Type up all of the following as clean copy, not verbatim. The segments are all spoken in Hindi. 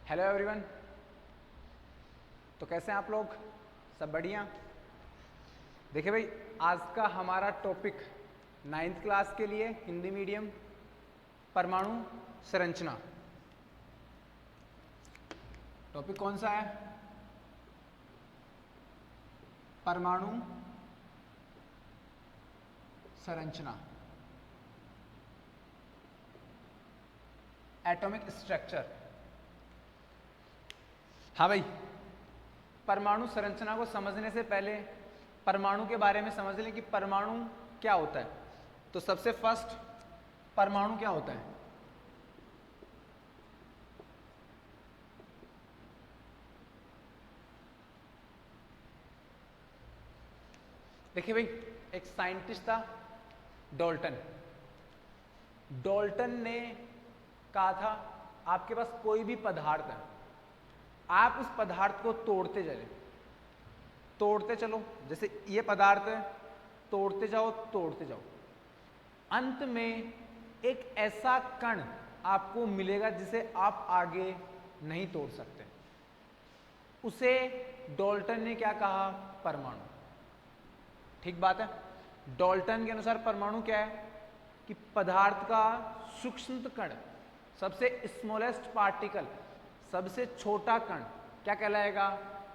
Hello everyone. तो कैसे हैं आप लोग? सब बढ़िया? देखिए भाई, आज का हमारा टॉपिक 9th क्लास के लिए हिंदी मीडियम परमाणु संरचना। टॉपिक कौन सा है? परमाणु संरचना, एटॉमिक स्ट्रक्चर। हाँ भाई, परमाणु संरचना को समझने से पहले परमाणु के बारे में समझ लें कि परमाणु क्या होता है। तो सबसे फर्स्ट, परमाणु क्या होता है? देखिए भाई, एक साइंटिस्ट था डॉल्टन। डॉल्टन ने कहा था आपके पास कोई भी पदार्थ है, आप उस पदार्थ को तोड़ते चलो। जैसे ये पदार्थ है, तोड़ते जाओ, अंत में एक ऐसा कण आपको मिलेगा जिसे आप आगे नहीं तोड़ सकते। उसे डॉल्टन ने क्या कहा? परमाणु। ठीक बात है। डॉल्टन के अनुसार परमाणु क्या है कि पदार्थ का सूक्ष्म कण, सबसे स्मॉलेस्ट पार्टिकल, सबसे छोटा कण क्या कहलाएगा?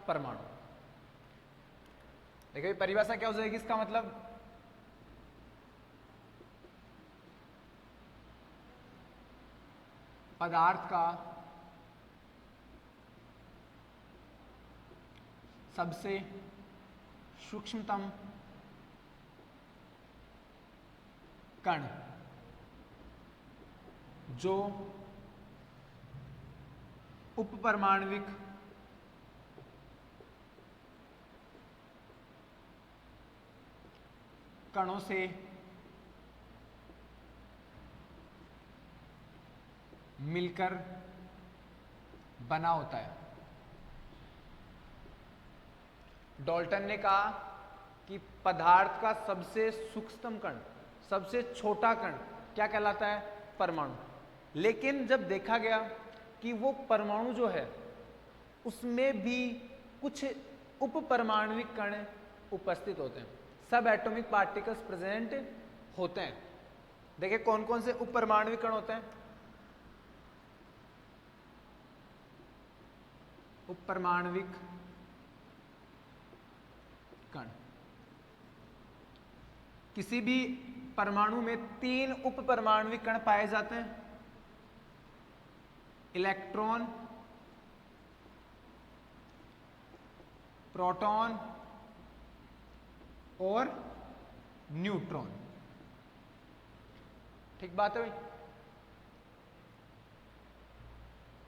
परमाणु। देखिए परिभाषा क्या हो जाएगी इसका मतलब? पदार्थ का सबसे सूक्ष्मतम कण जो उपपरमाण्विक कणों से मिलकर बना होता है। डॉल्टन ने कहा कि पदार्थ का सबसे सूक्ष्मतम कण, सबसे छोटा कण क्या कहलाता है? परमाणु। लेकिन जब देखा गया कि वो परमाणु जो है उसमें भी कुछ उपपरमाण्विक कण उपस्थित होते हैं, सब एटॉमिक पार्टिकल्स प्रेजेंट होते हैं। देखिए कौन कौन से उपपरमाण्विक कण होते हैं? उपपरमाण्विक कण, किसी भी परमाणु में 3 उपपरमाण्विक कण पाए जाते हैं। इलेक्ट्रॉन, प्रोटॉन और न्यूट्रॉन। ठीक बात है भाई।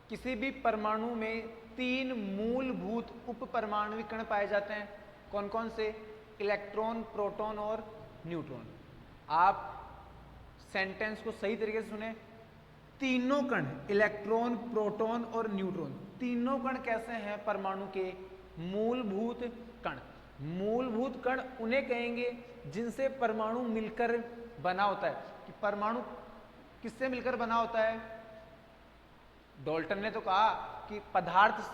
किसी भी परमाणु में 3 मूलभूत उपपरमाण्विक कण पाए जाते हैं। कौन कौन से? इलेक्ट्रॉन, प्रोटॉन और न्यूट्रॉन। आप सेंटेंस को सही तरीके से सुने। तीनों कण, इलेक्ट्रॉन, प्रोटॉन और न्यूट्रॉन, तीनों कण कैसे हैं? परमाणु के मूलभूत कण। मूलभूत कण उन्हें कहेंगे जिनसे परमाणु मिलकर बना होता है। कि परमाणु किससे मिलकर बना होता है? डॉल्टन ने तो कहा कि पदार्थ,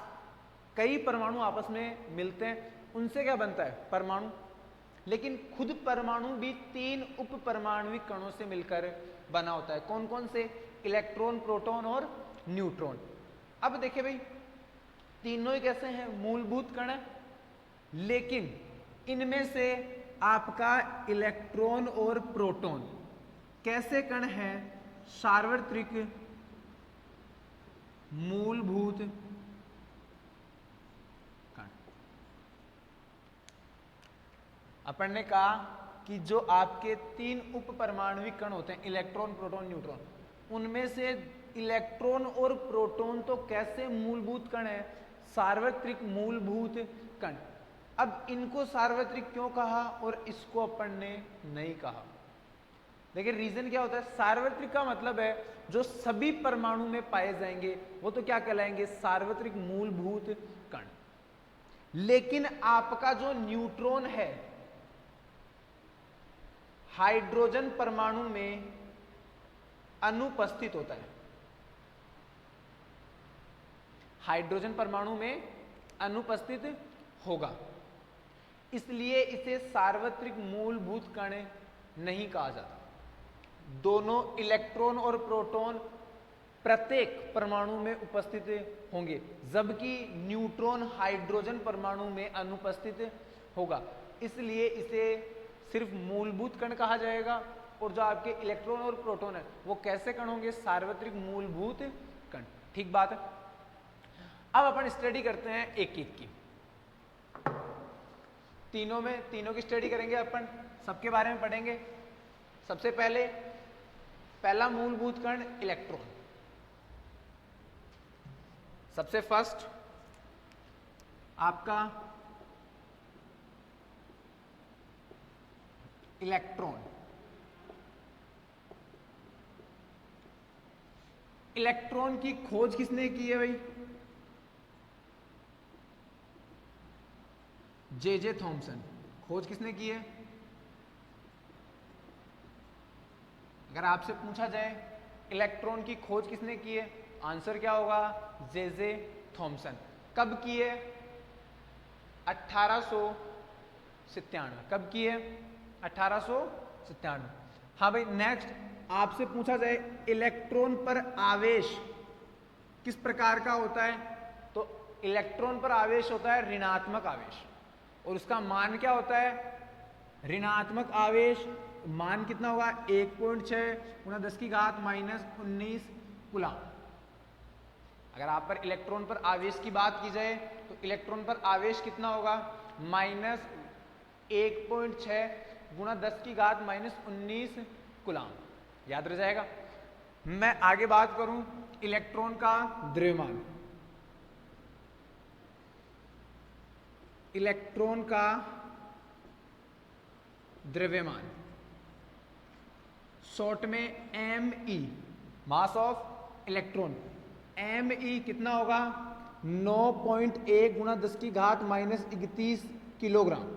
कई परमाणु आपस में मिलते हैं, उनसे क्या बनता है? परमाणु। लेकिन खुद परमाणु भी 3 उपपरमाण्विक कणों से मिलकर बना होता है। कौन कौन से? इलेक्ट्रॉन, प्रोटॉन और न्यूट्रॉन। अब देखिए भाई, तीनों ही कैसे हैं? मूलभूत कण है। लेकिन इनमें से आपका इलेक्ट्रॉन और प्रोटॉन कैसे कण हैं? सार्वत्रिक मूलभूत कण। अपन ने कहा कि जो आपके 3 उपपरमाण्विक कण होते हैं, इलेक्ट्रॉन, प्रोटॉन, न्यूट्रॉन, उनमें से इलेक्ट्रॉन और प्रोटॉन तो कैसे मूलभूत कण है? सार्वत्रिक मूलभूत कण। अब इनको सार्वत्रिक क्यों कहा और इसको अपन ने नहीं कहा? देखिए रीजन क्या होता है? सार्वत्रिक का मतलब है जो सभी परमाणु में पाए जाएंगे वो तो क्या कहलाएंगे? सार्वत्रिक मूलभूत कण। लेकिन आपका जो न्यूट्रॉन है, हाइड्रोजन परमाणु में अनुपस्थित होता है। हाइड्रोजन परमाणु में अनुपस्थित होगा, इसलिए इसे सार्वत्रिक मूलभूत कण नहीं कहा जाता। दोनों इलेक्ट्रॉन और प्रोटॉन प्रत्येक परमाणु में उपस्थित होंगे, जबकि न्यूट्रॉन हाइड्रोजन परमाणु में अनुपस्थित होगा, इसलिए इसे सिर्फ मूलभूत कण कहा जाएगा। और जो आपके इलेक्ट्रॉन और प्रोटॉन है वो कैसे कण होंगे? सार्वत्रिक मूलभूत कण। ठीक बात है। अब अपन स्टडी करते हैं एक एक की, तीनों की स्टडी करेंगे अपन, सबके बारे में पढ़ेंगे। सबसे पहला मूलभूत कण इलेक्ट्रॉन। सबसे फर्स्ट आपका इलेक्ट्रॉन। इलेक्ट्रॉन की खोज किसने की है भाई? J Thomson. खोज किसने की है? अगर आपसे पूछा जाए इलेक्ट्रॉन की खोज किसने की है, आंसर क्या होगा? J Thomson. कब की है? 1897। कब की है? 1897। हाँ भाई, नेक्स्ट आपसे पूछा जाए इलेक्ट्रॉन पर आवेश किस प्रकार का होता है, तो इलेक्ट्रॉन पर आवेश होता है ऋणात्मक आवेश, और उसका मान क्या होता है? ऋणात्मक आवेश मान कितना होगा? 1.6 × 10⁻⁻19 कूलम। अगर आप पर इलेक्ट्रॉन पर आवेश की बात की जाए तो इलेक्ट्रॉन पर आवेश कितना होगा? -1.6 × 10⁻⁻19 कूलम। याद रह जाएगा। मैं आगे बात करूं इलेक्ट्रॉन का द्रव्यमान। इलेक्ट्रॉन का द्रव्यमान शॉर्ट में me, mass of electron. me कितना होगा? 9.1 × 10⁻31 किलोग्राम।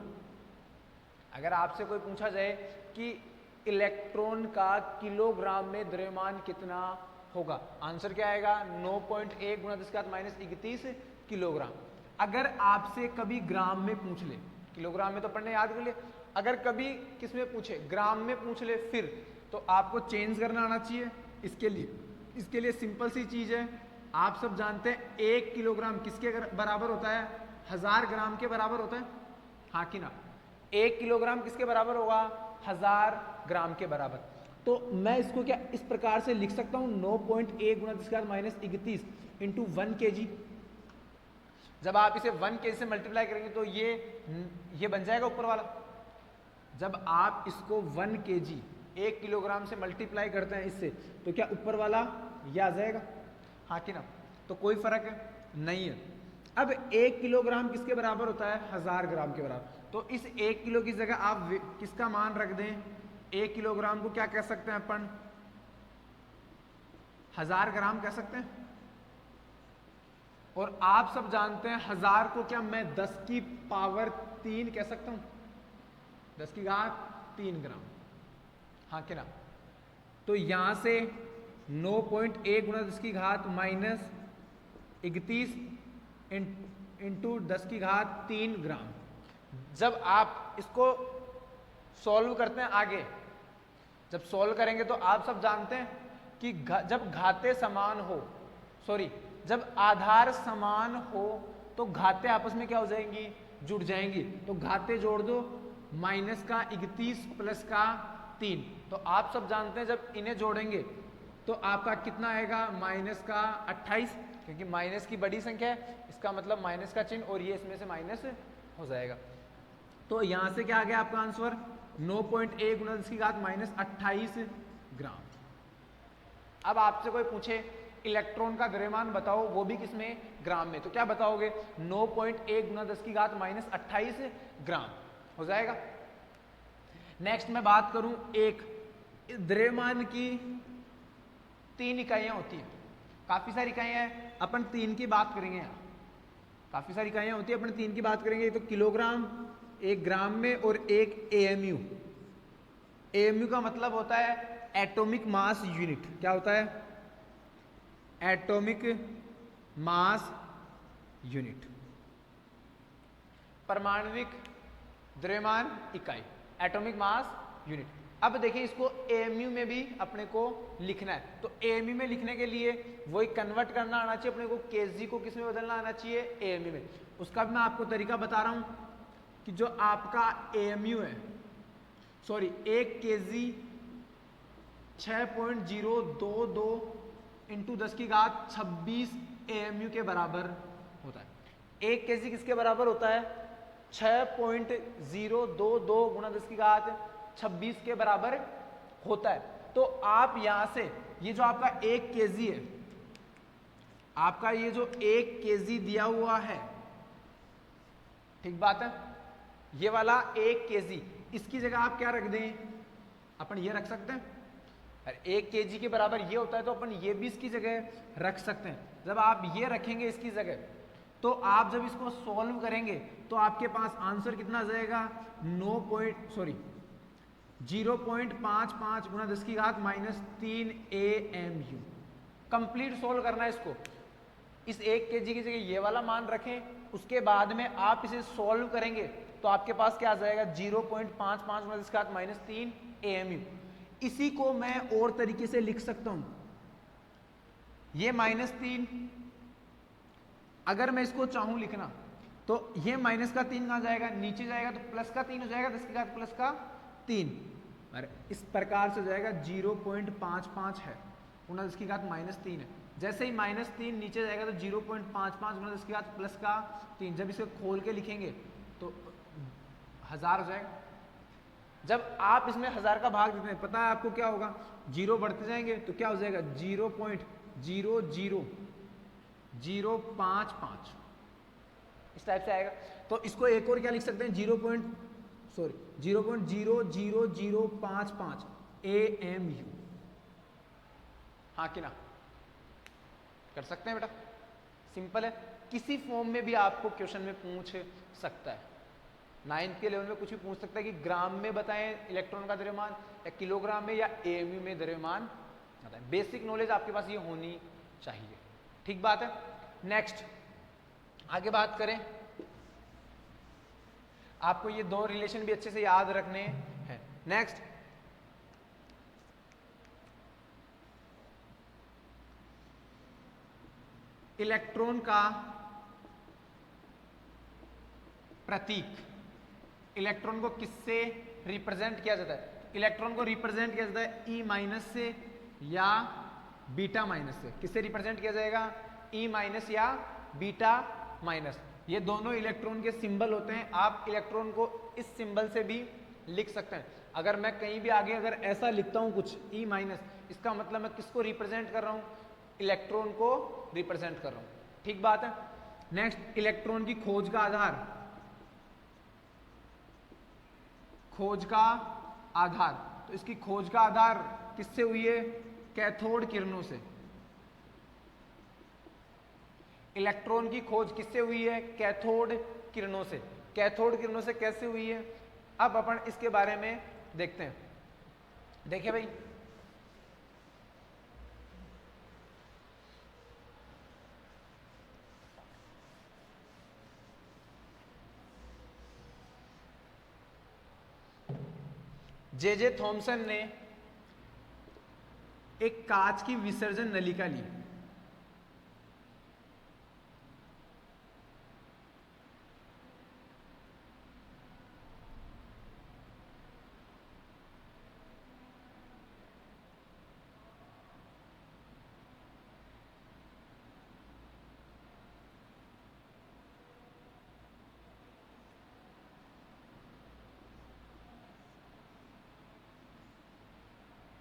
अगर आपसे कोई पूछा जाए कि इलेक्ट्रॉन का किलोग्राम में द्रव्यमान कितना होगा, आंसर क्या आएगा? 9.1 × 10⁻31 किलोग्राम। अगर आपसे कभी ग्राम में पूछ ले, किलोग्राम में तो पढ़ने याद कर ले, अगर कभी किस में पूछे, ग्राम में पूछ ले, फिर तो आपको चेंज करना आना चाहिए। इसके लिए सिंपल सी चीज है, आप सब जानते हैं 1 किलोग्राम किसके बराबर होता है? 1000 ग्राम के बराबर होता है। हाँ कि ना? 1 किलोग्राम किसके बराबर होगा? 1000 ग्राम के बराबर। तो मैं इसको क्या इस प्रकार से लिख सकता हूं? 9.1 × 10⁻31 इंटू 1 kg। जब आप इसे 1 kg से मल्टीप्लाई करेंगे तो ये बन जाएगा ऊपर वाला। जब आप इसको 1 kg 1 किलोग्राम से मल्टीप्लाई करते हैं इससे, तो क्या ऊपर वाला ये आ जाएगा? हाँ कि ना? तो कोई फर्क नहीं है। अब 1 किलोग्राम किसके बराबर होता है? 1000 ग्राम के बराबर। तो इस 1 किलो की जगह आप किसका मान रख दें? 1 किलोग्राम को क्या कह सकते हैं अपन? 1000 ग्राम कह सकते हैं। और आप सब जानते हैं 1000 को क्या मैं 10⁻³ कह सकता हूं? 10⁻³ ग्राम। हाँ कि ना? तो यहां से 9.1 × 10⁻31 इंटू 10⁻³ ग्राम। जब आप इसको सॉल्व करते हैं आगे, जब सॉल्व करेंगे तो आप सब जानते हैं कि जब घातें समान हो, जब आधार समान हो तो घातें आपस में क्या हो जाएंगी? जुड़ जाएंगी। तो घातें जोड़ दो, -31 + 3। तो आप सब जानते हैं जब इन्हें जोड़ेंगे तो आपका कितना आएगा? -28, क्योंकि माइनस की बड़ी संख्या है, इसका मतलब माइनस का चिन्ह, और ये इसमें से माइनस हो जाएगा। तो यहां से क्या आ गया आपका आंसर? 9.1 × 10⁻28 ग्राम। अब आपसे कोई पूछे इलेक्ट्रॉन का द्रव्यमान बताओ, वो भी किसमें? ग्राम में। तो क्या बताओगे? 9.1 × 10⁻28 ग्राम हो जाएगा। नेक्स्ट मैं बात करूं, एक द्रव्यमान की 3 इकाइयां होती हैं। काफी सारी इकाइयां हैं, अपन 3 की बात करेंगे। यहाँ काफी सारी इकाइयां होती है, अपन 3 की बात करेंगे। तो किलोग्राम, एक ग्राम में, और एक AMU। AMU का मतलब होता है एटॉमिक मास यूनिट। क्या होता है? Atomic mass unit. परमाणविक द्रव्यमान इकाई, एटॉमिक मास यूनिट। अब देखिए इसको एएमयू में भी अपने को लिखना है, तो एएमयू में लिखने के लिए वही कन्वर्ट करना आना चाहिए अपने को, केजी को किस में बदलना आना चाहिए, एएमयू में। उसका भी मैं आपको तरीका बता रहा हूं कि जो आपका एएमयू है, सॉरी 1 केजी 6.022 इंटू 10 की घात 26 एएमयू के बराबर होता है। 1 केजी किसके बराबर होता है, 6.022 गुणा 10 की घात 26 के बराबर होता है। तो आप यहां से ये जो आपका 1 केजी है, आपका ये जो 1 केजी दिया हुआ है, ठीक बात है, ये वाला 1 केजी, इसकी जगह आप क्या रख दें, अपन ये रख सकते हैं। 1 केजी के बराबर ये होता है तो अपन ये भी इसकी जगह रख सकते हैं। जब आप ये रखेंगे इसकी जगह, तो आप जब इसको सॉल्व करेंगे तो आपके पास आंसर कितना आ जाएगा, 0.55 गुना 10 की घात -3 AMU। कंप्लीट सोल्व करना है इसको। इस 1 केजी की जगह ये वाला मान रखें, उसके बाद में आप इसे सॉल्व करेंगे तो आपके पास क्या आ जाएगा, 0.55 गुना 10 की घात -3 AMU। इसी को मैं और तरीके से लिख सकता हूं, ये -3, अगर मैं इसको चाहूं लिखना तो ये माइनस का 3 कहां जाएगा, नीचे जाएगा, तो प्लस का 3 हो जाएगा, 10 की घात प्लस का 3, और इस प्रकार से जाएगा 0.55 है गुना 10 की घात -3 है। जैसे ही -3 नीचे जाएगा तो 0.55 गुना 10 की घात प्लस का 3, जब इसे खोल के लिखेंगे तो 1000 हो जाएगा। जब आप इसमें 1000 का भाग देते हैं, पता है आपको क्या होगा, जीरो बढ़ते जाएंगे तो क्या हो जाएगा, 0.00055 इस टाइप से आएगा। तो इसको एक और क्या लिख सकते हैं, 0.00055 AMU। हाँ कि ना, कर सकते हैं बेटा, सिंपल है। किसी फॉर्म में भी आपको क्वेश्चन में पूछ सकता है, 9th के लेवल में कुछ भी पूछ सकता है कि ग्राम में बताएं इलेक्ट्रॉन का द्रव्यमान, या किलोग्राम में, या AMU में द्रव्यमान बताएं। बेसिक नॉलेज आपके पास ये होनी चाहिए, ठीक बात है। नेक्स्ट आगे बात करें, आपको ये 2 रिलेशन भी अच्छे से याद रखने हैं। नेक्स्ट, इलेक्ट्रॉन का प्रतीक, इलेक्ट्रॉन को किससे रिप्रेजेंट किया जाता है, इलेक्ट्रॉन को रिप्रेजेंट किया जाता है E- से या बीटा माइनस से। किससे रिप्रेजेंट किया जाएगा, E- या बीटा माइनस। ये दोनों इलेक्ट्रॉन के सिंबल होते हैं। आप इलेक्ट्रॉन को इस सिंबल से भी लिख सकते हैं। अगर मैं कहीं भी आगे अगर ऐसा लिखता हूं कुछ E-, इसका मतलब मैं किसको रिप्रेजेंट कर रहा हूं, इलेक्ट्रॉन को रिप्रेजेंट कर रहा हूं, ठीक बात है। नेक्स्ट, इलेक्ट्रॉन की खोज का आधार, खोज का आधार, तो इसकी खोज का आधार किससे हुई है, कैथोड किरणों से। इलेक्ट्रॉन की खोज किससे हुई है, कैथोड किरणों से। कैथोड किरणों से कैसे हुई है, अब अपन इसके बारे में देखते हैं। देखिए भाई, जे थॉमसन ने एक कांच की विसर्जन नलिका ली,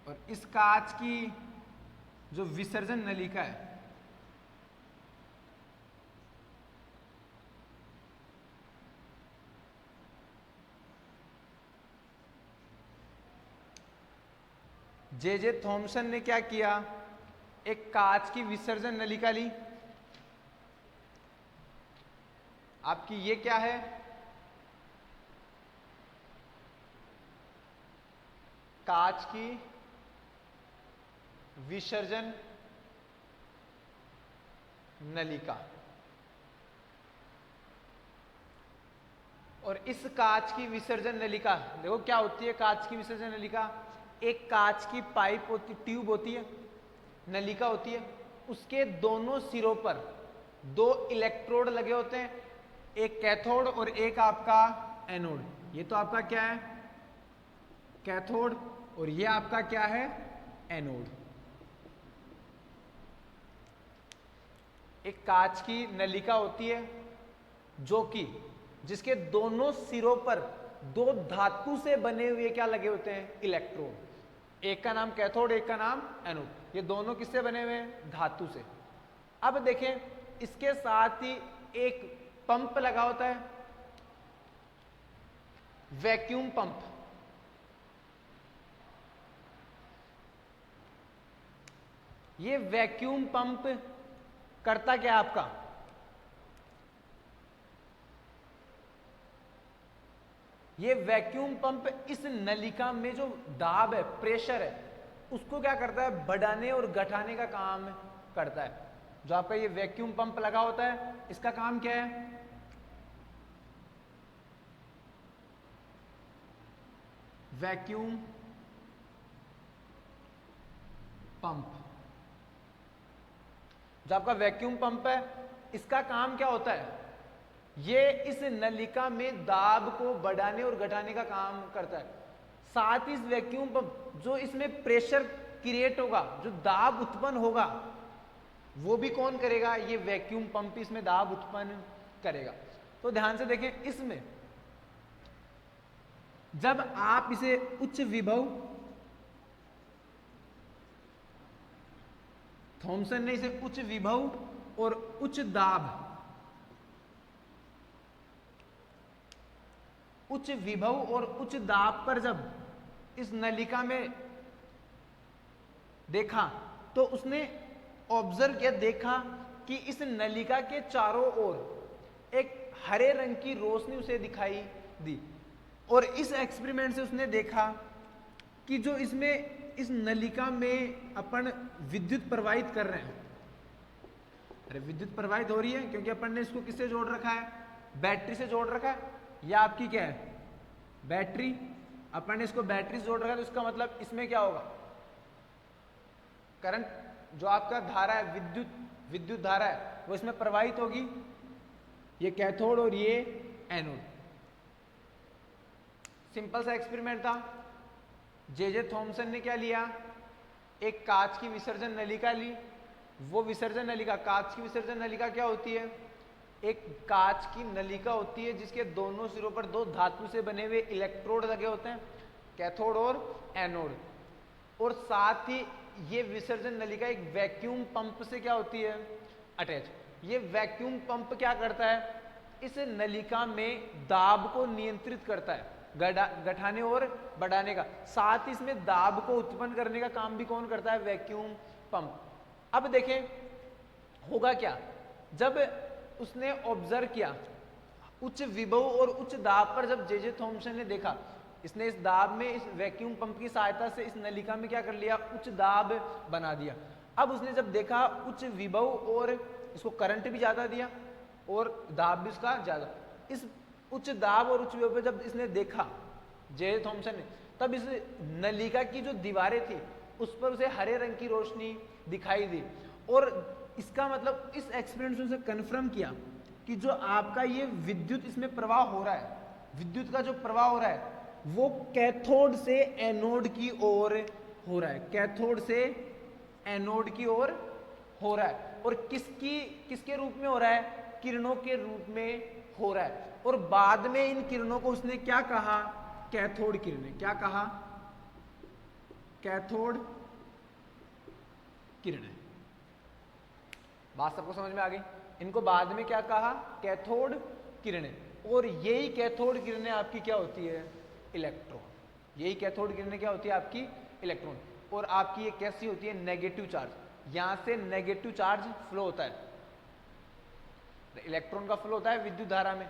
और इस कांच की जो विसर्जन नलिका है, जे थॉमसन ने क्या किया, एक कांच की विसर्जन नलिका ली। आपकी ये क्या है, कांच की विसर्जन नलिका। और इस कांच की विसर्जन नलिका, देखो क्या होती है कांच की विसर्जन नलिका, एक कांच की पाइप होती, ट्यूब होती है, नलिका होती है, उसके दोनों सिरों पर दो इलेक्ट्रोड लगे होते हैं, एक कैथोड और एक आपका एनोड। ये तो आपका क्या है, कैथोड, और ये आपका क्या है, एनोड। एक कांच की नलिका होती है जो कि जिसके दोनों सिरों पर दो धातु से बने हुए क्या लगे होते हैं, इलेक्ट्रोड। एक का नाम कैथोड, एक का नाम एनोड। ये दोनों किससे बने हुए हैं, धातु से। अब देखें, इसके साथ ही एक पंप लगा होता है, वैक्यूम पंप। ये वैक्यूम पंप करता क्या है आपका, ये वैक्यूम पंप इस नलिका में जो दाब है, प्रेशर है, उसको क्या करता है, बढ़ाने और घटाने का काम करता है। जो आपका ये वैक्यूम पंप लगा होता है, इसका काम क्या है, वैक्यूम पंप। जो आपका वैक्यूम पंप है, इसका काम क्या होता है, ये इस नलिका में दाब को बढ़ाने और घटाने का काम करता है। साथ ही इस वैक्यूम पंप, जो इसमें प्रेशर क्रिएट होगा, जो दाब उत्पन्न होगा, वो भी कौन करेगा, ये वैक्यूम पंप इसमें दाब उत्पन्न करेगा। तो ध्यान से देखें, इसमें जब आप इसे उच्च विभव, थॉमसन ने इसे उच्च विभव और उच्च दाब, उच्च विभव और उच्च दाब पर जब इस नलिका में देखा, तो उसने ऑब्जर्व किया, देखा कि इस नलिका के चारों ओर एक हरे रंग की रोशनी उसे दिखाई दी। और इस एक्सपेरिमेंट से उसने देखा कि जो इसमें इस नलिका में अपन विद्युत प्रवाहित कर रहे हैं, अरे विद्युत प्रवाहित हो रही है क्योंकि अपन ने इसको किससे जोड़ रखा है, बैटरी से जोड़ रखा है। यह आपकी क्या है, बैटरी। अपन ने इसको बैटरी से जोड़ रखा है, तो इसका मतलब इसमें क्या होगा, करंट, जो आपका धारा है, विद्युत धारा है, वो इसमें प्रवाहित होगी। ये कैथोड और ये एनोड। सिंपल सा एक्सपेरिमेंट था। जे थॉमसन ने क्या लिया, एक कांच की विसर्जन नलिका ली। वो विसर्जन नलिका, कांच की विसर्जन नलिका क्या होती है, एक कांच की नलिका होती है जिसके दोनों सिरों पर दो धातु से बने हुए इलेक्ट्रोड लगे होते हैं, कैथोड और एनोड। और साथ ही ये विसर्जन नलिका एक वैक्यूम पंप से क्या होती है, अटैच। ये वैक्यूम पंप क्या करता है, इस नलिका में दाब को नियंत्रित करता है, घटाने और बढ़ाने का। साथ ही इसमें दाब को उत्पन्न करने का काम भी कौन करता है, वैक्यूम पंप। अब देखें होगा क्या, जब उसने ऑब्जर्व किया उच्च विभव और उच्च दाब पर, जब जे थॉमसन ने देखा, इसने इस दाब में, इस वैक्यूम पंप की सहायता से इस नलिका में क्या कर लिया, उच्च दाब बना दिया। अब उसने जब देखा उच्च विभव और इसको करंट भी ज्यादा दिया और दाब भी उसका ज्यादा, इस उच्च दाब और उच्च विभव पे जब इसने देखा जे थॉमसन ने, तब इस नलिका की जो दीवारें थी उस पर उसे हरे रंग की रोशनी दिखाई दी। और इसका मतलब इस एक्सपेरिमेंट से उसे कन्फर्म किया कि जो आपका ये विद्युत इसमें प्रवाह हो रहा है, विद्युत का जो प्रवाह हो रहा है वो कैथोड से एनोड की ओर हो रहा है, कैथोड से एनोड की ओर हो रहा है। और किसके रूप में हो रहा है, किरणों के रूप में हो रहा है। और बाद में इन किरणों को उसने क्या कहा, कैथोड किरणें। क्या कहा, कैथोड किरणें। बात सबको समझ में आ गई। इनको बाद में क्या कहा, कैथोड किरणें। और यही कैथोड किरणें आपकी क्या होती है, इलेक्ट्रॉन। यही कैथोड किरणें क्या होती है आपकी, इलेक्ट्रॉन। और आपकी ये कैसी होती है, नेगेटिव चार्ज। यहां से नेगेटिव चार्ज फ्लो होता है, इलेक्ट्रॉन का फ्लो होता है विद्युत धारा में।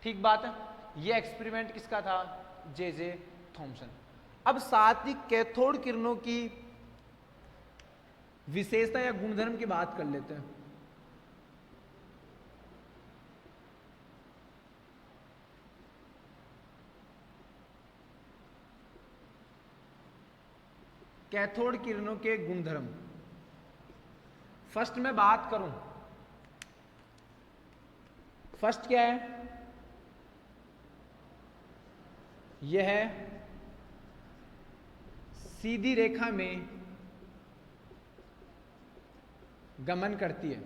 ठीक बात है। ये एक्सपेरिमेंट किसका था, जे थॉमसन। अब साथ ही कैथोड किरणों की विशेषता या गुणधर्म की बात कर लेते हैं। कैथोड किरणों के गुणधर्म। फर्स्ट मैं बात करूं, फर्स्ट क्या है, यह है सीधी रेखा में गमन करती है।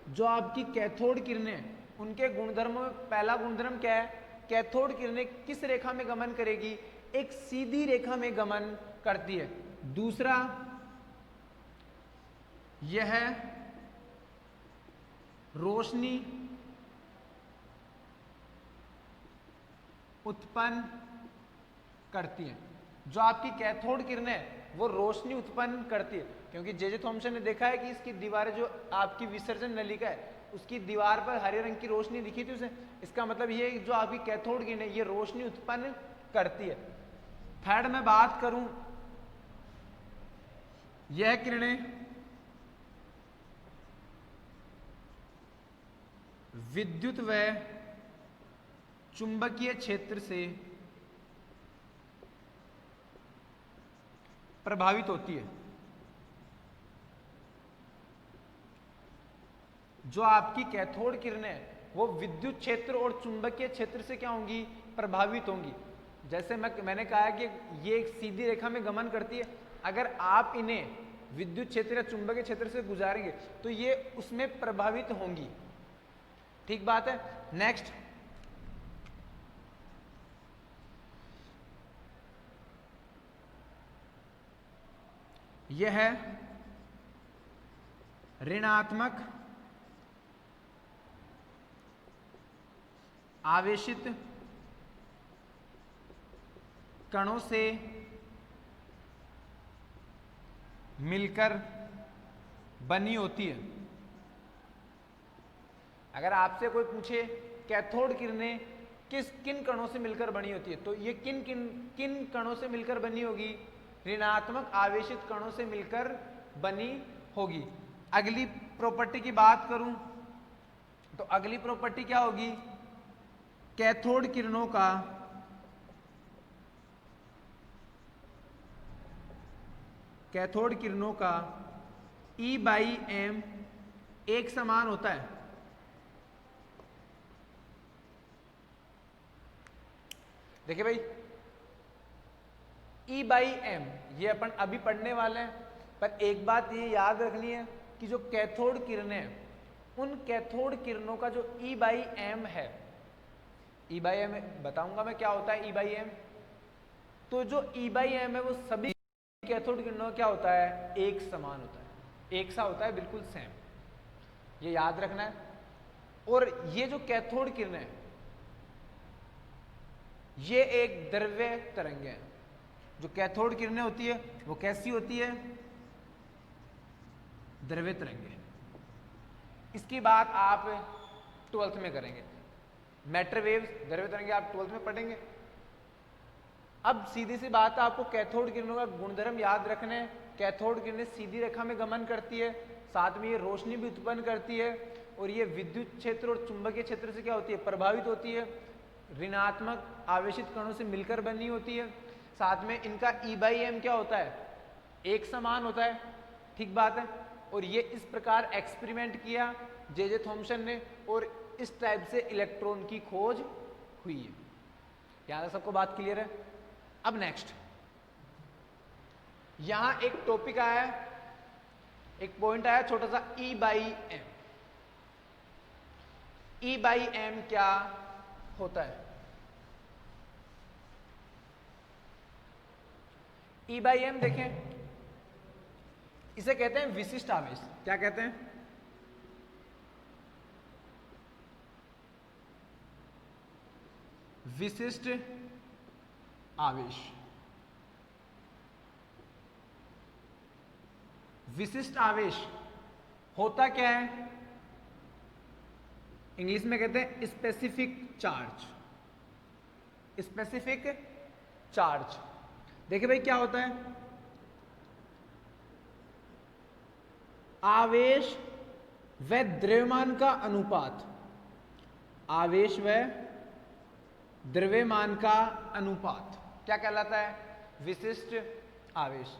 जो आपकी कैथोड किरणें, उनके गुणधर्मों में पहला गुणधर्म क्या है, कैथोड किरणें किस रेखा में गमन करेगी, एक सीधी रेखा में गमन करती है। दूसरा, यह रोशनी उत्पन्न करती है। जो आपकी कैथोड किरणें वो रोशनी उत्पन्न करती है, क्योंकि जे थॉमसन ने देखा है कि इसकी दीवारें, जो आपकी विसर्जन नलिका है उसकी दीवार पर हरे रंग की रोशनी दिखी थी उसे, इसका मतलब ये जो आपकी कैथोड किरणें ये रोशनी उत्पन्न करती है। थर्ड मैं बात करूं, यह किरणें विद्युत व चुंबकीय क्षेत्र से प्रभावित होती है। जो आपकी कैथोड किरणें वो विद्युत क्षेत्र और चुंबकीय क्षेत्र से क्या होंगी, प्रभावित होंगी। जैसे मैंने कहा कि ये एक सीधी रेखा में गमन करती है, अगर आप इन्हें विद्युत क्षेत्र या चुंबकीय क्षेत्र से गुजारेंगे तो ये उसमें प्रभावित होंगी। ठीक बात है। नेक्स्ट, यह है ऋणात्मक आवेशित कणों से मिलकर बनी होती है। अगर आपसे कोई पूछे कैथोड किरणें किन कणों से मिलकर बनी होती है, तो ये किन कणों से मिलकर बनी होगी, ऋणात्मक आवेशित कणों से मिलकर बनी होगी। अगली प्रॉपर्टी की बात करूं तो अगली प्रॉपर्टी क्या होगी, कैथोड किरणों का E/m एक समान होता है। देखिए भाई, E/m ये अपन अभी पढ़ने वाले हैं, पर एक बात ये याद रखनी है कि जो कैथोड किरणें, उन कैथोड किरणों का जो E/m है, E/m बताऊंगा मैं क्या होता है E/m। तो जो E/m है वो सभी कैथोड किरणों क्या होता है, एक समान होता है, एक सा होता है, बिल्कुल सेम, ये याद रखना है। और ये जो कैथोड किरणें, ये एक द्रव्य तरंग है। जो कैथोड किरणें होती है वो कैसी होती है, द्रव्य तरंग है। इसकी बात आप 12th में करेंगे, मैटर वेव्स, द्रव्य तरंगे आप 12th में पढ़ेंगे। अब सीधी सी बात है, आपको कैथोड किरणों का गुणधर्म याद रखने हैं। कैथोड किरणें सीधी रेखा में गमन करती है, साथ में ये रोशनी भी उत्पन्न करती है, और ये विद्युत क्षेत्र और चुंबकीय क्षेत्र से क्या होती है, प्रभावित होती है, ऋणात्मक आवेशित कणों से मिलकर बनी होती है। साथ में इनका E/m क्या होता है, एक समान होता है। ठीक बात है। और ये इस प्रकार एक्सपेरिमेंट किया जे थॉमसन ने, और इस टाइप से इलेक्ट्रॉन की खोज हुई है। यहां तक सबको बात क्लियर है। अब नेक्स्ट, यहां एक टॉपिक आया, एक पॉइंट आया छोटा सा, E/m। E/m क्या होता है? E/m देखें, इसे कहते हैं विशिष्ट आवेश। क्या कहते हैं? विशिष्ट आवेश। विशिष्ट आवेश होता क्या है? इंग्लिश में कहते हैं स्पेसिफिक चार्ज। Specific charge. देखिए भाई क्या होता है, आवेश व द्रव्यमान का अनुपात। आवेश व द्रव्यमान का अनुपात क्या कहलाता है? विशिष्ट आवेश।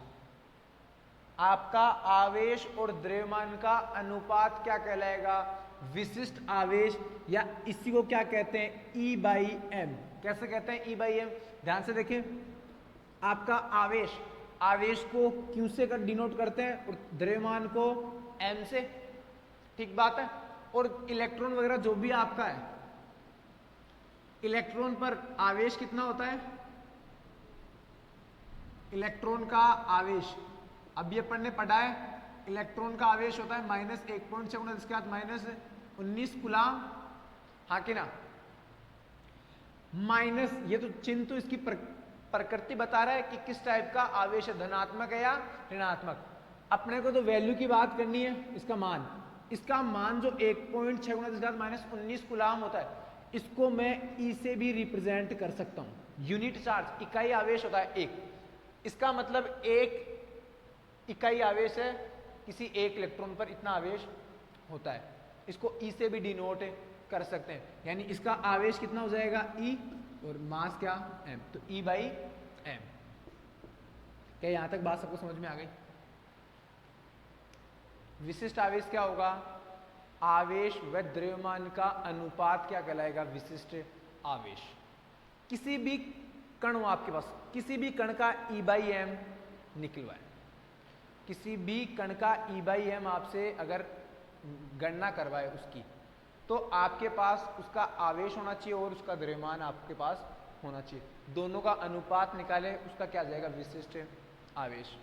आपका आवेश और द्रव्यमान का अनुपात क्या कहलाएगा? विशिष्ट आवेश, या इसी को क्या कहते हैं? E/m। कैसे कहते हैं E/m? ध्यान से देखें, आपका आवेश, आवेश को Q से कर डिनोट करते हैं और द्रव्यमान को m से, ठीक बात है। और इलेक्ट्रॉन वगैरह जो भी आपका है, इलेक्ट्रॉन पर आवेश कितना होता है? इलेक्ट्रॉन का आवेश, अब ये अपन ने पढ़ा है, इलेक्ट्रॉन का आवेश होता है -1.7 इसके बाद -19 कूलाम, हाँ कि ना? माइनस, ये तो चिन्ह तो इसकी प्रकृति बता रहा है कि किस टाइप का आवेश है, धनात्मक है या ऋणात्मक। अपने को तो वैल्यू की बात करनी है, इसका मान, इसका मान जो 1.6 -19 कूलाम होता है, इसको मैं ई से भी रिप्रेजेंट कर सकता हूं। यूनिट चार्ज, इकाई आवेश होता है एक, इसका मतलब एक इकाई आवेश है, किसी एक इलेक्ट्रॉन पर इतना आवेश होता है, इसको ई से भी डिनोट कर सकते हैं। यानी इसका आवेश कितना हो जाएगा? ई, और मास क्या? m। तो E/m। क्या यहां तक बात सबको समझ में आ गई? विशिष्ट आवेश क्या होगा? आवेश व द्रव्यमान का अनुपात क्या कहलाएगा? विशिष्ट आवेश। किसी भी कण हो आपके पास, किसी भी कण का E/m निकलवाए, किसी भी कण का E/m आपसे अगर गणना करवाए उसकी, तो आपके पास उसका आवेश होना चाहिए और उसका द्रव्यमान आपके पास होना चाहिए, दोनों का अनुपात निकाले, उसका क्या आ जाएगा? विशिष्ट आवेश।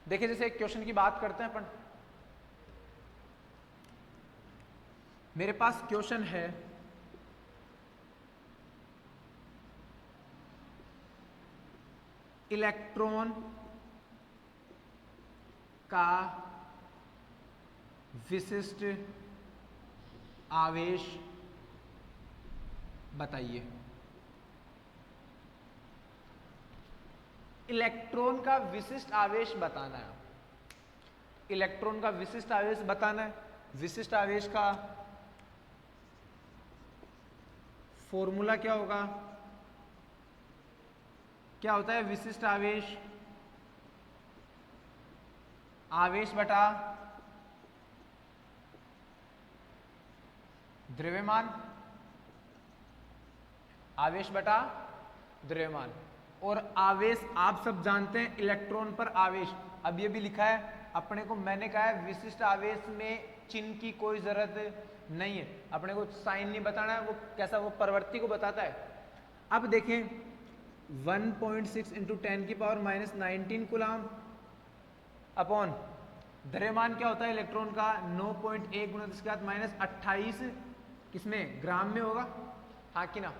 देखिए, जैसे एक क्वेश्चन की बात करते हैं अपन, मेरे पास क्वेश्चन है, इलेक्ट्रॉन का विशिष्ट आवेश बताइए। इलेक्ट्रॉन का विशिष्ट आवेश बताना है, इलेक्ट्रॉन का विशिष्ट आवेश बताना है। विशिष्ट आवेश का फॉर्मूला क्या होगा? क्या होता है विशिष्ट आवेश? आवेश बटा द्रव्यमान, आवेश बटा द्रव्यमान। और आवेश आप सब जानते हैं, इलेक्ट्रॉन पर आवेश, अब ये भी लिखा है अपने को, मैंने कहा है विशिष्ट आवेश में चिन्ह की कोई जरूरत नहीं है, अपने को साइन नहीं बताना है, वो कैसा, वो प्रवृत्ति को बताता है। अब देखें, 1.6 × 10⁻⁻19 कूलाम अपॉन द्रव्यमान क्या होता है इलेक्ट्रॉन का? 9.1 × 10⁻28 किसमें? ग्राम में होगा, हाँ कि ना?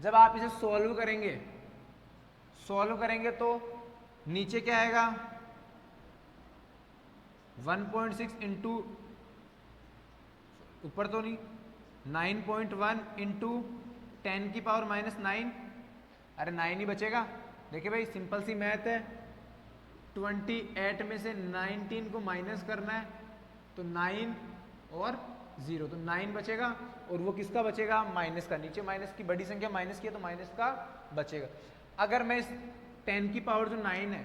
जब आप इसे सॉल्व करेंगे तो नीचे क्या आएगा? 1.6 इंटू, ऊपर तो नहीं, 9.1 इंटू 10⁻⁻9, अरे 9 ही बचेगा। देखिए भाई, सिंपल सी मैथ है, 28 में से 19 को माइनस करना है, तो 9 और 0, तो 9 बचेगा, और वो किसका बचेगा? माइनस का। नीचे माइनस की बड़ी संख्या माइनस की है, तो माइनस का बचेगा। अगर मैं इस 10 की पावर जो 9 है,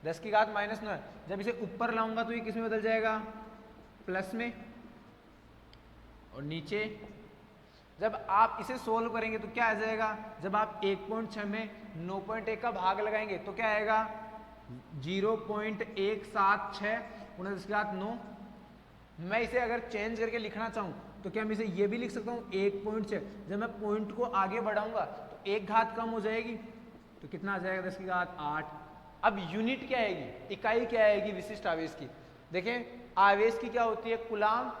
10 की घात -9 है, जब इसे ऊपर लाऊंगा तो ये किस में बदल जाएगा? प्लस में। और नीचे जब आप इसे सोल्व करेंगे तो क्या आ जाएगा? जब आप 1.6 में 9.1 का भाग लगाएंगे तो क्या आएगा? 0.176 × 9। मैं इसे अगर चेंज करके लिखना चाहूँ तो क्या मैं इसे ये भी लिख सकता हूँ 1.6? जब मैं पॉइंट को आगे बढ़ाऊंगा तो एक घात कम हो जाएगी, तो कितना आ जाएगा? 10 की घात 8। अब यूनिट क्या आएगी? इकाई क्या आएगी विशिष्ट आवेश की? देखें, आवेश की क्या होती है? कूलाम,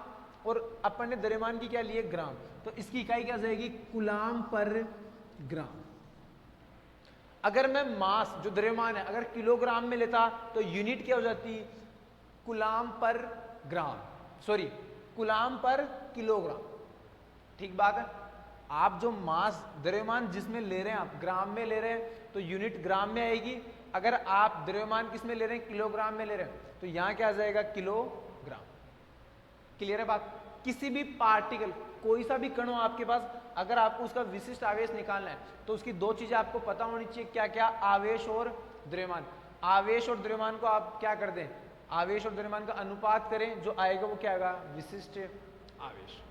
और अपन ने द्रव्यमान की क्या लिए? ग्राम। तो इसकी इकाई क्या जाएगी? कूलाम पर ग्राम। अगर मैं मास जो द्रव्यमान है अगर किलोग्राम में लेता तो यूनिट क्या हो जाती? कूलाम पर ग्राम, सॉरी कूलाम पर किलोग्राम। ठीक बात है। आप जो मास द्रव्यमान जिसमें ले रहे हैं आप ग्राम में ले रहे हैं तो यूनिट ग्राम में आएगी। अगर आप द्रव्यमान किस में ले रहे हैं? किलोग्राम में ले रहे हैं, तो यहां क्या आ जाएगा? किलोग्राम। क्लियर है बात? किसी भी पार्टिकल, कोई सा भी कण हो आपके पास, अगर आपको उसका विशिष्ट आवेश निकालना है तो उसकी दो चीजें आपको पता होनी चाहिए, क्या क्या, आवेश और द्रव्यमान। आवेश और द्रव्यमान को आप क्या कर दें, आवेश और द्रव्यमान का अनुपात करें, जो आएगा वो क्या आएगा, विशिष्ट आवेश।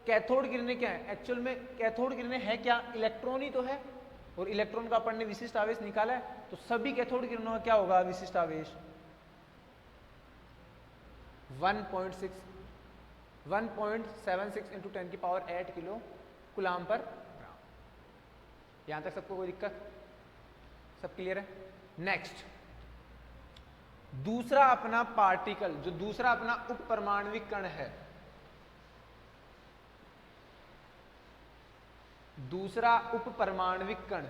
कैथोड किरणें क्या है, एक्चुअल में कैथोड किरणें है क्या, इलेक्ट्रॉन ही तो है, और इलेक्ट्रॉन का अपन ने विशिष्ट आवेश निकाला है, तो सभी कैथोड किरणों का क्या होगा, विशिष्ट आवेश 1.76 इंटू 10 की पावर 8 किलो कुलाम पर ग्राम। यहां तक सबको कोई दिक्कत, सब क्लियर है। नेक्स्ट, दूसरा अपना पार्टिकल, जो दूसरा अपना उप परमाणविक कण है, दूसरा उप परमाणविक कण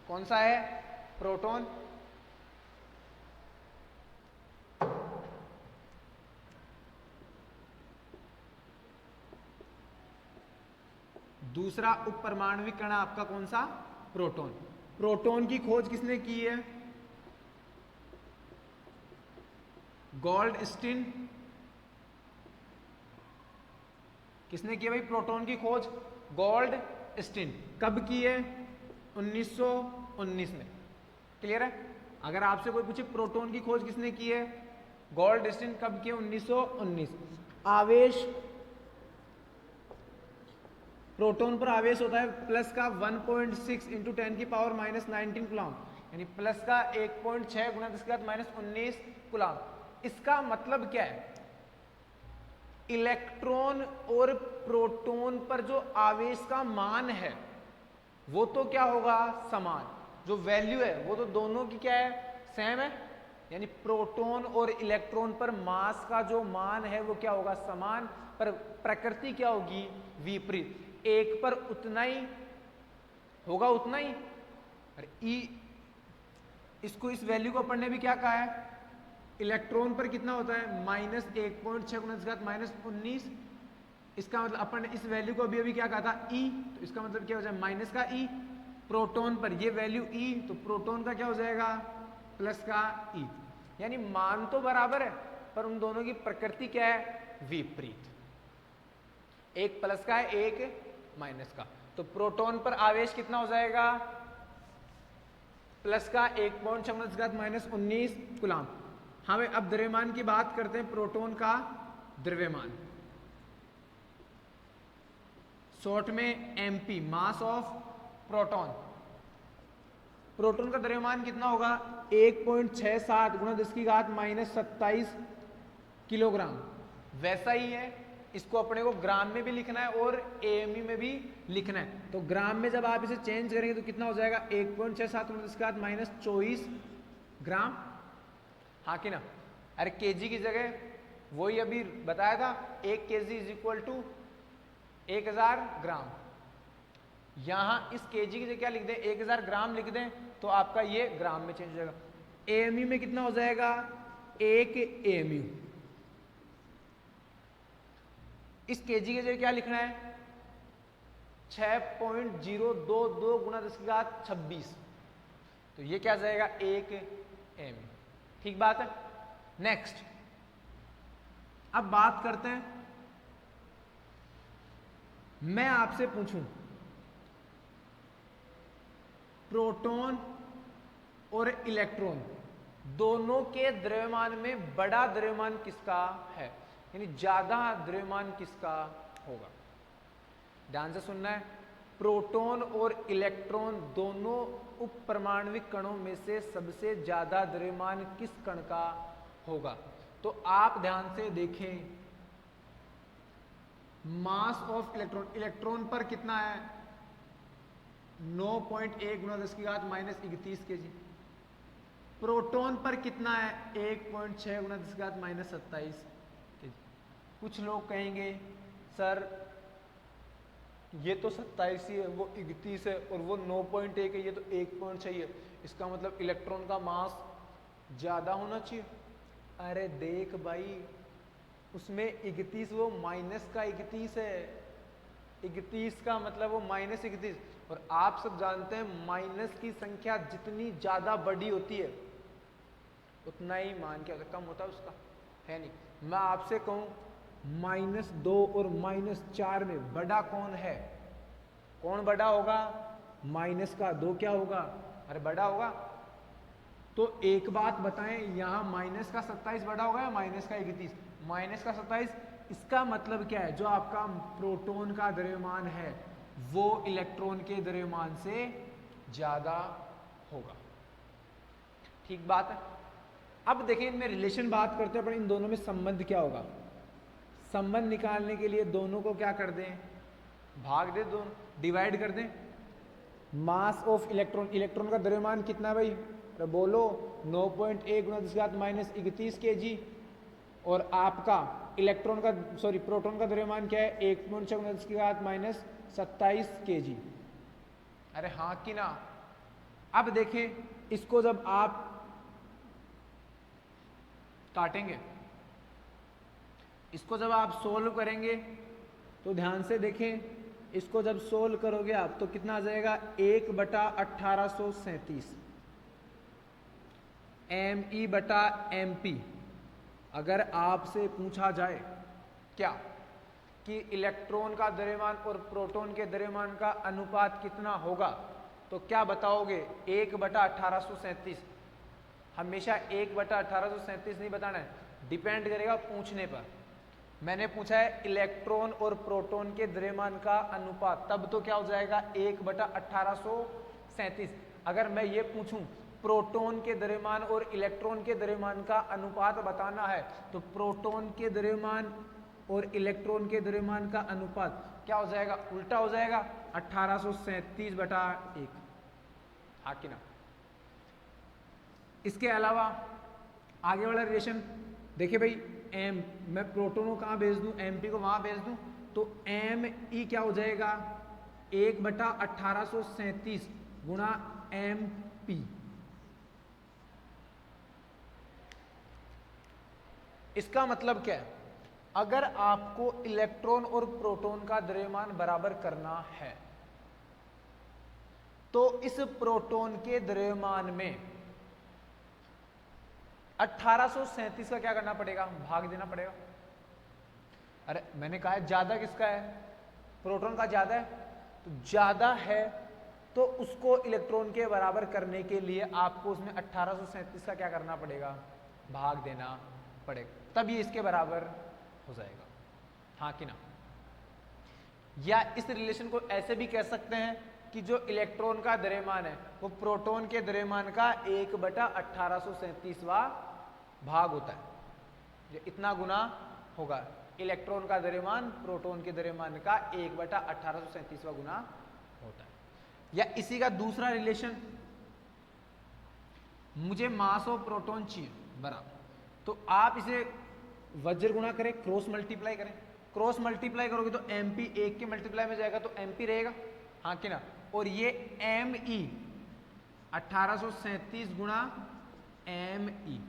कौन सा है, प्रोटॉन। दूसरा उप परमाणविक कण आपका कौन सा, प्रोटॉन। प्रोटॉन की खोज किसने की है, गोल्डस्टीन। किसने की है भाई प्रोटॉन की खोज, गोल्डस्टीन। कब की है, 1919 में। क्लियर है। अगर आपसे कोई पूछे प्रोटॉन की खोज किसने की है, गोल्डस्टीन। कब की है, 1919। आवेश, प्रोटॉन पर आवेश होता है प्लस का 1.6 इंटू 10 की पावर -19 कूलम, यानी प्लस का 1.6 गुणा 10 की घात -19 कूलम। इसका मतलब क्या है, इलेक्ट्रॉन और प्रोटॉन पर जो आवेश का मान है वो तो क्या होगा, समान। जो वैल्यू है वो तो दोनों की क्या है, सेम है। यानी प्रोटॉन और इलेक्ट्रॉन पर मास का जो मान है वो क्या होगा, समान, पर प्रकृति क्या होगी, विपरीत। एक पर उतना ही होगा, उतना ही। और ई, इसको, इस वैल्यू को अपन ने भी क्या कहा है, इलेक्ट्रॉन पर कितना होता है, -1.6 गुणा 10 की घात -19। इसका मतलब अपन ने इस वैल्यू को अभी अभी क्या कहा था, ई, तो इसका मतलब क्या हो जाए, माइनस का ई। प्रोटॉन पर ये वैल्यू ई, तो प्रोटॉन का क्या हो जाएगा, प्लस का ई। यानी मान तो बराबर है पर उन दोनों की प्रकृति क्या है, विपरीत। एक प्लस का है, एक माइनस का। तो प्रोटॉन पर आवेश कितना हो जाएगा, प्लस का 1.6 -19 कूलम। हाँ भाई, अब द्रव्यमान की बात करते हैं, प्रोटॉन का द्रव्यमान, शॉर्ट में MP, mass of proton. Proton का द्रव्यमान कितना होगा, 1.67 गुणा 10 की घात -27 किलोग्राम। वैसा ही है, इसको अपने को ग्राम में भी लिखना है और एएमयू में भी लिखना है। तो ग्राम में जब आप इसे चेंज करेंगे तो कितना हो जाएगा, 1.67 गुणा 10 की घात -24 ग्राम। हाँ कि ना। अरे केजी की जगह वही अभी बताया था, 1 केजी इज इक्वल टू 1000 ग्राम। यहां इस केजी की जगह क्या लिख दें, 1000 ग्राम लिख दें, तो आपका ये ग्राम में चेंज हो जाएगा। एएमयू में कितना हो जाएगा, 1 एएमयू। इस केजी की जगह क्या लिखना है, 6.022 गुणा 10 की घात 26, तो ये क्या जाएगा, 1 एएमयू। ठीक बात है। नेक्स्ट, अब बात करते हैं, मैं आपसे पूछूं प्रोटॉन और इलेक्ट्रॉन दोनों के द्रव्यमान में बड़ा द्रव्यमान किसका है, यानी ज्यादा द्रव्यमान किसका होगा। ध्यान से सुनना है, प्रोटॉन और इलेक्ट्रॉन दोनों उप परमाणविक कणों में से सबसे ज्यादा द्रव्यमान किस कण का होगा। तो आप ध्यान से देखें, मास ऑफ इलेक्ट्रॉन, इलेक्ट्रॉन पर कितना है, 9.1 गुणा 10 की घात -31 केजी। प्रोटॉन पर कितना है, 1.6 गुणा 10 की घात -27 केजी। कुछ लोग कहेंगे सर ये तो 27 ही है, वो 31 है, और वो 9.1 है, ये तो 1.6 है, इसका मतलब इलेक्ट्रॉन का मास ज्यादा होना चाहिए। अरे देख भाई, उसमें 31 वो माइनस का 31 है, 31 का मतलब वो -31। और आप सब जानते हैं माइनस की संख्या जितनी ज्यादा बड़ी होती है उतना ही मान क्या कम होता है उसका, है नहीं। मैं आपसे कहूं -2 और -4 में बड़ा कौन है, कौन बड़ा होगा? माइनस का 2 क्या होगा? अरे बड़ा होगा। तो एक बात बताएं, यहां माइनस का 27 बड़ा होगा या माइनस का 31? माइनस का 27। इसका मतलब क्या है? जो आपका प्रोटॉन का द्रव्यमान है वो इलेक्ट्रॉन के द्रव्यमान से ज्यादा होगा। ठीक बात है। अब देखें इनमें रिलेशन बात करते हैं, पर इन दोनों में संबंध क्या होगा? संबंध निकालने के लिए दोनों को क्या कर दें? भाग दे, दोनों डिवाइड कर दें। मास ऑफ इलेक्ट्रॉन, इलेक्ट्रॉन का द्रव्यमान कितना है भाई? तो बोलो 9.1 × 10⁻31 kg। और आपका इलेक्ट्रॉन का प्रोटॉन का द्रव्यमान क्या है? 1.6 × 10⁻27 kg। अरे हाँ कि ना? अब देखें इसको जब आप काटेंगे, इसको जब आप सोल्व करेंगे तो ध्यान से देखें, इसको जब सोल्व करोगे आप तो कितना आ जाएगा? 1/1837 me/mp। अगर आपसे पूछा जाए क्या कि इलेक्ट्रॉन का द्रव्यमान और प्रोटॉन के द्रव्यमान का अनुपात कितना होगा, तो क्या बताओगे? 1/1837। हमेशा 1/1837 नहीं बताना है, डिपेंड करेगा पूछने पर। मैंने पूछा है इलेक्ट्रॉन और प्रोटॉन के द्रव्यमान का अनुपात, तब तो क्या हो जाएगा? 1/1837। अगर मैं ये पूछूं प्रोटॉन के द्रव्यमान और इलेक्ट्रॉन के द्रव्यमान का अनुपात बताना है, तो प्रोटॉन के द्रव्यमान और इलेक्ट्रॉन के द्रव्यमान का अनुपात क्या हो जाएगा? उल्टा हो जाएगा, 1837/1। हाँ कि ना? इसके अलावा आगे वाला रिलेशन देखिए भाई, एम मैं प्रोटॉन को कहाँ भेज दूं? एमपी को वहां भेज दूं, तो एम ई क्या हो जाएगा? 1/1837 गुणा एम पी। इसका मतलब क्या है? अगर आपको इलेक्ट्रॉन और प्रोटॉन का द्रव्यमान बराबर करना है तो इस प्रोटॉन के द्रव्यमान में 1837 का क्या करना पड़ेगा? भाग देना पड़ेगा। अरे मैंने कहा है ज्यादा किसका है? प्रोटॉन का ज्यादा है। तो ज्यादा है तो उसको इलेक्ट्रॉन के बराबर करने के लिए आपको उसमें 1837 का क्या करना पड़ेगा? भाग देना पड़ेगा, तब ये इसके बराबर हो जाएगा। हाँ कि ना? या इस रिलेशन को ऐसे भी कह सकते हैं कि जो इलेक्ट्रॉन का द्रव्यमान है वो प्रोटॉन के द्रव्यमान का 1/1837वां भाग होता है। ये इतना गुना होगा, इलेक्ट्रॉन का द्रव्यमान प्रोटॉन के द्रव्यमान का 1/1837वां गुना होता है। या इसी का दूसरा रिलेशन, मुझे मास ऑफ प्रोटॉन चाहिए बराबर, तो आप इसे वज्र गुणा करें, क्रॉस मल्टीप्लाई करें। क्रॉस मल्टीप्लाई करोगे तो एम पी 1 के मल्टीप्लाई में जाएगा तो एम पी रहेगा। हाँ कि ना? और ये एम ई 1837 गुणा एम ई,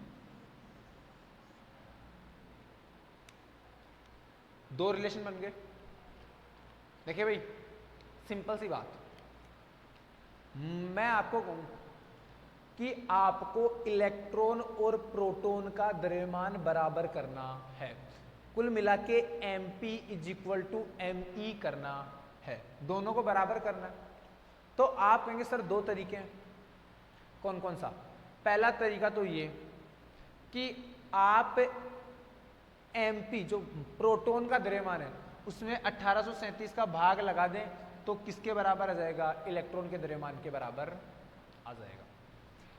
दो रिलेशन बन गए। देखिए भाई सिंपल सी बात, मैं आपको कहूं कि आपको इलेक्ट्रॉन और प्रोटॉन का द्रव्यमान बराबर करना है, कुल मिला के mp = me करना है, दोनों को बराबर करना है। तो आप कहेंगे सर दो तरीके हैं, कौन कौन सा? पहला तरीका तो ये कि आप mp जो प्रोटॉन का द्रव्यमान है उसमें 1837 का भाग लगा दें तो किसके बराबर आ जाएगा? इलेक्ट्रॉन के द्रव्यमान के बराबर आ जाएगा।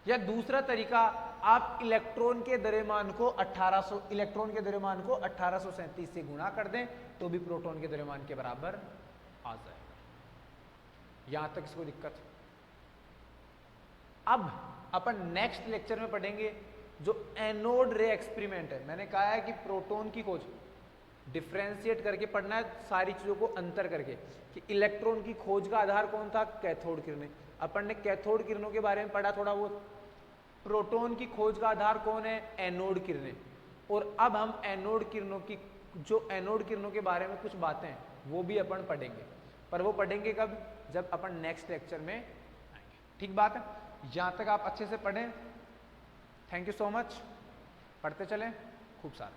या दूसरा तरीका, आप इलेक्ट्रॉन के द्रव्यमान को 1837 से गुणा कर दें तो भी प्रोटॉन के द्रव्यमान के बराबर आ जाएगा। यहां तक इसको दिक्कत? अब अपन नेक्स्ट लेक्चर में पढ़ेंगे जो एनोड रे एक्सपेरिमेंट है। मैंने कहा है कि प्रोटॉन की खोज डिफ्रेंशिएट करके पढ़ना है, सारी चीजों को अंतर करके, कि इलेक्ट्रॉन की खोज का आधार कौन था? कैथोड किरणें। अपन ने कैथोड किरणों के बारे में पढ़ा थोड़ा बहुत। प्रोटॉन की खोज का आधार कौन है? एनोड किरणें। और अब हम एनोड किरणों की, जो एनोड किरणों के बारे में कुछ बातें हैं वो भी अपन पढ़ेंगे, पर वो पढ़ेंगे कब? जब अपन नेक्स्ट लेक्चर में आएंगे। ठीक बात है? यहां तक आप अच्छे से पढ़ें। Thank you so much. पढ़ते चलें खूब सारा।